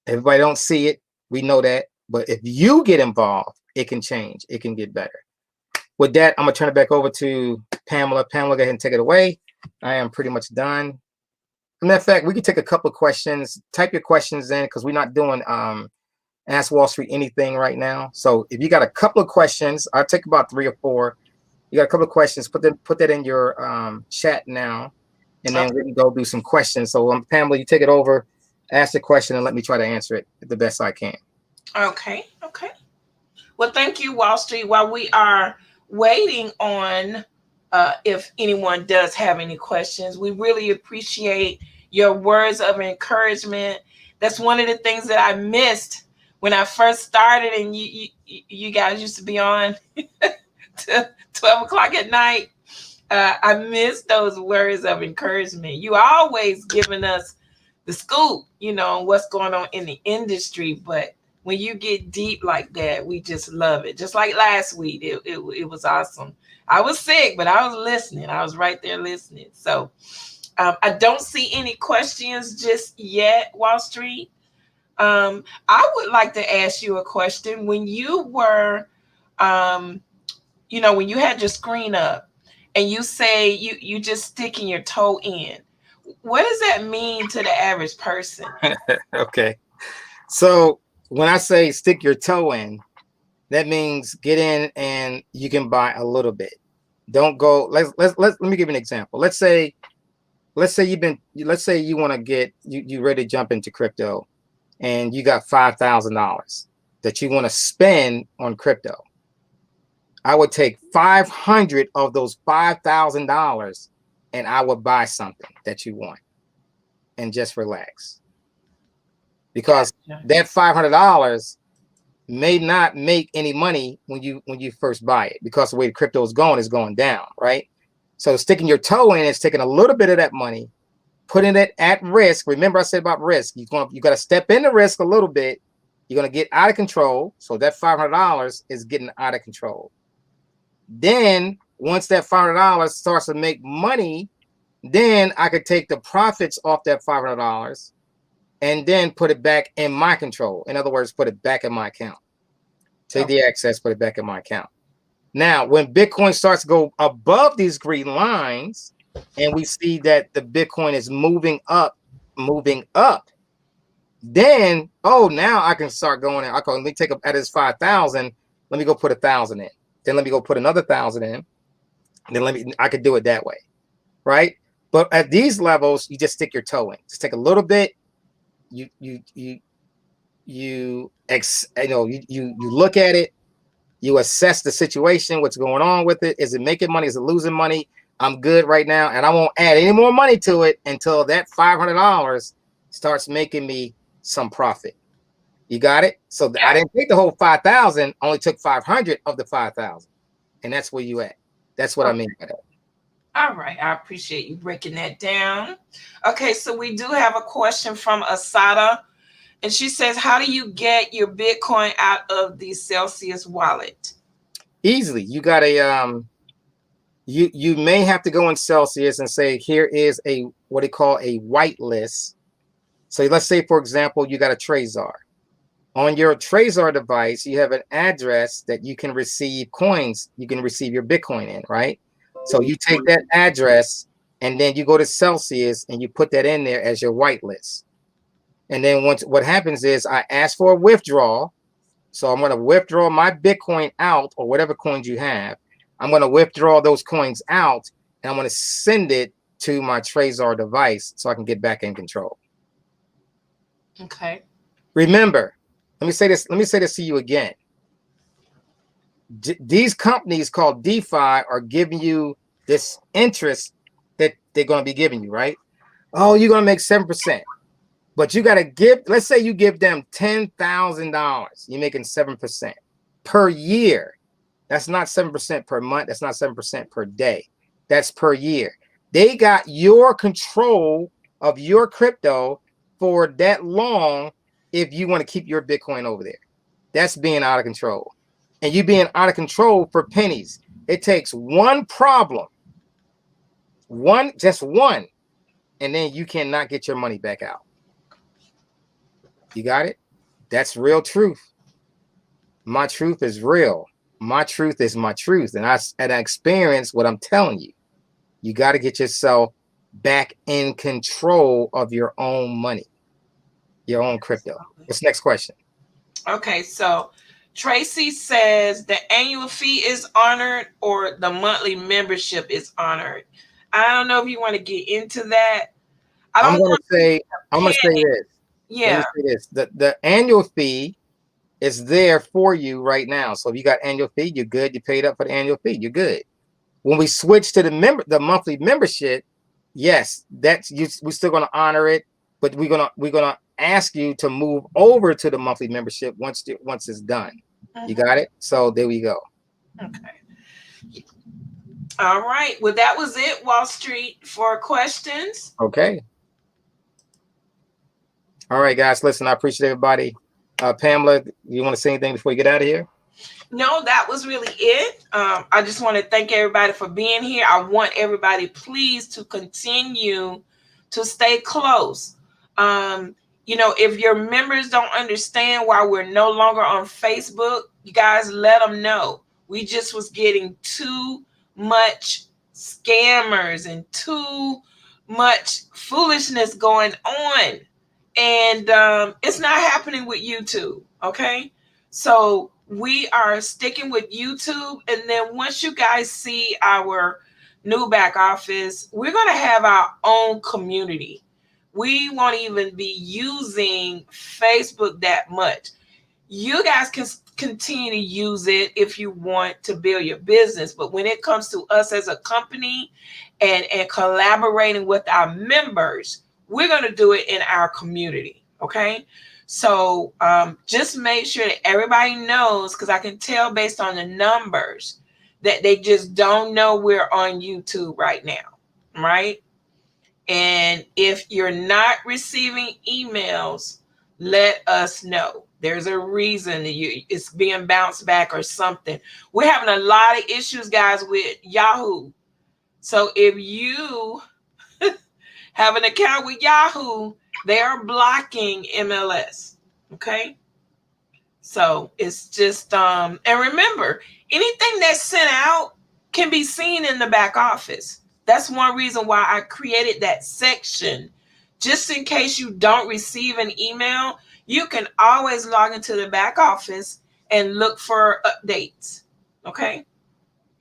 Everybody don't see it. We know that. But if you get involved, it can change. It can get better. With that, I'm going to turn it back over to Pamela. Pamela, go ahead and take it away. I am pretty much done. As a matter of fact, we can take a couple of questions. Type your questions in because we're not doing Ask Wall Street anything right now. So if you got a couple of questions, I'll take about 3 or 4. You got a couple of questions, put that in your chat now, and then we can go do some questions. So Pamela, you take it over, ask the question, and let me try to answer it the best I can. Okay. Well, thank you, Wall Street. While we are waiting on if anyone does have any questions, we really appreciate your words of encouragement. That's one of the things that I missed when I first started, and you guys used to be on to 12 o'clock at night. I miss those words of encouragement. You always giving us the scoop, on what's going on in the industry. But when you get deep like that, we just love it. Just like last week, it was awesome. I was sick, but I was listening. I was right there listening. So I don't see any questions just yet, Wall Street. I would like to ask you a question. When you were, when you had your screen up and you say you just sticking your toe in, what does that mean to the average person? Okay. So when I say stick your toe in, that means get in and you can buy a little bit. Don't go. Let me give you an example. Let's say you want to get you ready to jump into crypto, and you got $5,000 that you want to spend on crypto. I would take 500 of those $5,000 and I would buy something that you want and just relax. Because that $500 may not make any money when you first buy it, because the way the crypto is going down, right? So sticking your toe in is taking a little bit of that money, putting it at risk. Remember I said about risk. You got to step into risk a little bit. You're going to get out of control. So that $500 is getting out of control. Then once that $500 starts to make money, then I could take the profits off that $500 and then put it back in my control. In other words, put it back in my account. Take the excess, put it back in my account. Now, when Bitcoin starts to go above these green lines, and we see that the Bitcoin is moving up, then, now I can start going in. Let me take up at this 5,000. Let me go put 1,000 in. Then let me go put another 1,000 in. And then I could do it that way, right? But at these levels, you just stick your toe in. Just take a little bit. You look at it. You assess the situation, what's going on with it. Is it making money? Is it losing money? I'm good right now, and I won't add any more money to it until that $500 starts making me some profit. You got it? So I didn't take the whole 5,000, only took 500 of the 5,000. And that's where you at. That's what I mean by that. All right. I appreciate you breaking that down. Okay. So we do have a question from Asada, and she says, how do you get your Bitcoin out of the Celsius wallet? Easily. You got you may have to go in Celsius and say, here is what they call a whitelist. So let's say, for example, you got a Trezor. On your Trezor device, you have an address that you can receive coins. You can receive your Bitcoin in, right? So you take that address and then you go to Celsius and you put that in there as your whitelist. And then what happens is I ask for a withdrawal. So I'm going to withdraw my Bitcoin out, or whatever coins you have. I'm going to withdraw those coins out, and I'm going to send it to my Trezor device so I can get back in control. Okay. Remember, let me say this to you again. These companies called DeFi are giving you this interest that they're going to be giving you, right? Oh, you're going to make 7%. But you got to give, let's say you give them $10,000. You're making 7% per year. That's not 7% per month. That's not 7% per day. That's per year. They got your control of your crypto for that long if you want to keep your Bitcoin over there. That's being out of control. And you being out of control for pennies. It takes one problem, just one, and then you cannot get your money back out. You got it? That's real truth. My truth is real. My truth is my truth. And I experience what I'm telling you. You got to get yourself back in control of your own money, your own crypto. What's the next question? Okay, so Tracy says the annual fee is honored or the monthly membership is honored. I don't know if you want to get into that. I'm going to say this. Yeah. Let me say this. The annual fee is there for you right now. So if you got annual fee, you're good. You paid up for the annual fee. You're good. When we switch to the monthly membership, yes, we're still going to honor it, but we're gonna ask you to move over to the monthly membership once it's done. You got it? So there we go. Okay. All right. Well, that was it, Wallstreet, for questions. Okay. All right, guys. Listen, I appreciate everybody. Pamela, you want to say anything before you get out of here? No, that was really it. I just want to thank everybody for being here. I want everybody, please, to continue to stay close. If your members don't understand why we're no longer on Facebook, you guys let them know. We just was getting too much scammers and too much foolishness going on. And it's not happening with YouTube, okay? So we are sticking with YouTube. And then once you guys see our new back office, we're going to have our own community. We won't even be using Facebook that much. You guys can continue to use it if you want to build your business. But when it comes to us as a company and collaborating with our members, we're going to do it in our community. Okay. So just make sure that everybody knows, because I can tell based on the numbers that they just don't know we're on YouTube right now. Right. And if you're not receiving emails, let us know. There's a reason it's being bounced back or something. We're having a lot of issues, guys, with Yahoo. So if you have an account with Yahoo, they are blocking MLS. Okay. So it's just, and remember, anything that's sent out can be seen in the back office. That's one reason why I created that section. Just in case you don't receive an email, you can always log into the back office and look for updates. Okay.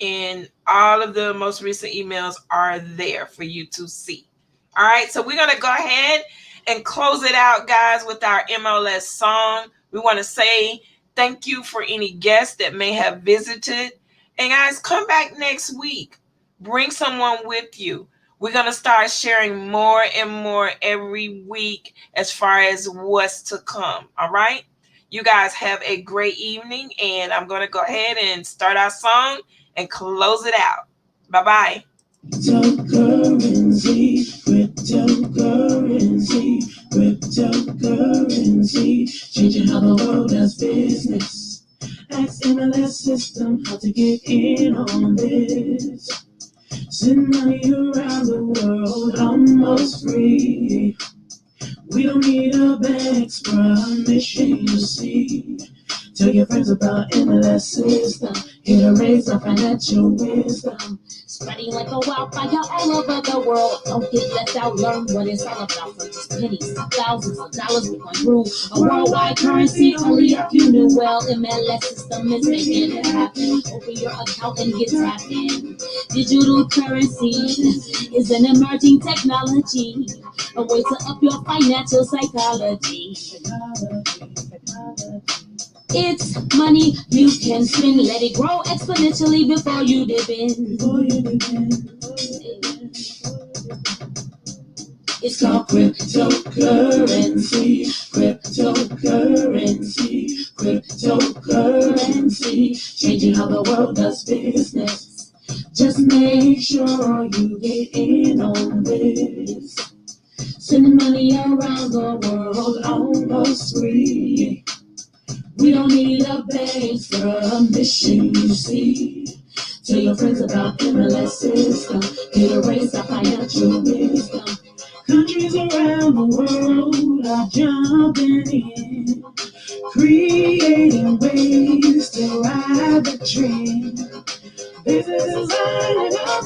And all of the most recent emails are there for you to see. All right. So we're going to go ahead and close it out, guys, with our MLS song. We want to say thank you for any guests that may have visited. And guys, come back next week. Bring someone with you. We're going to start sharing more and more every week as far as what's to come. All right. You guys have a great evening. And I'm going to go ahead and start our song and close it out. Bye-bye. Cryptocurrency, changing how the world does business. Ask MLS system how to get in on this. Send money around the world almost free. We don't need a bank's permission, you see. Tell your friends about MLS system. Here to raise our financial wisdom. Spreading like a wildfire all over the world. Don't get left out, learn what it's all about. From just pennies to thousands of dollars, we going through a worldwide currency. Only if you knew well, MLS system is making it happen. Open your account and get tapped in. Digital currency is an emerging technology, a way to up your financial psychology. It's money you can spend. Let it grow exponentially before you dip in. It's called cryptocurrency. Cryptocurrency, changing how the world does business. Just make sure you get in on this. Sending money around the world almost free. We don't need a bank's permission, you see. Tell your friends about MLS system. Get a raise our financial wisdom. Countries around the world are jumping in, creating ways to ride the trend. Businesses lining up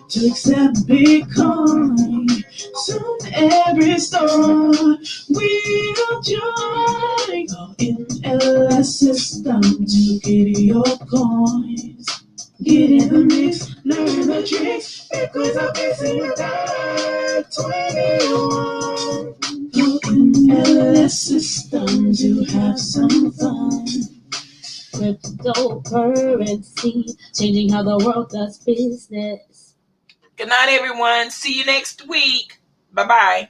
to accept Bitcoin. Soon every store will join MLS system to get your coins. Get in the mix, learn the tricks, because I'm missing $21. MLS system to have some fun. Cryptocurrency, changing how the world does business. Good night, everyone. See you next week. Bye-bye.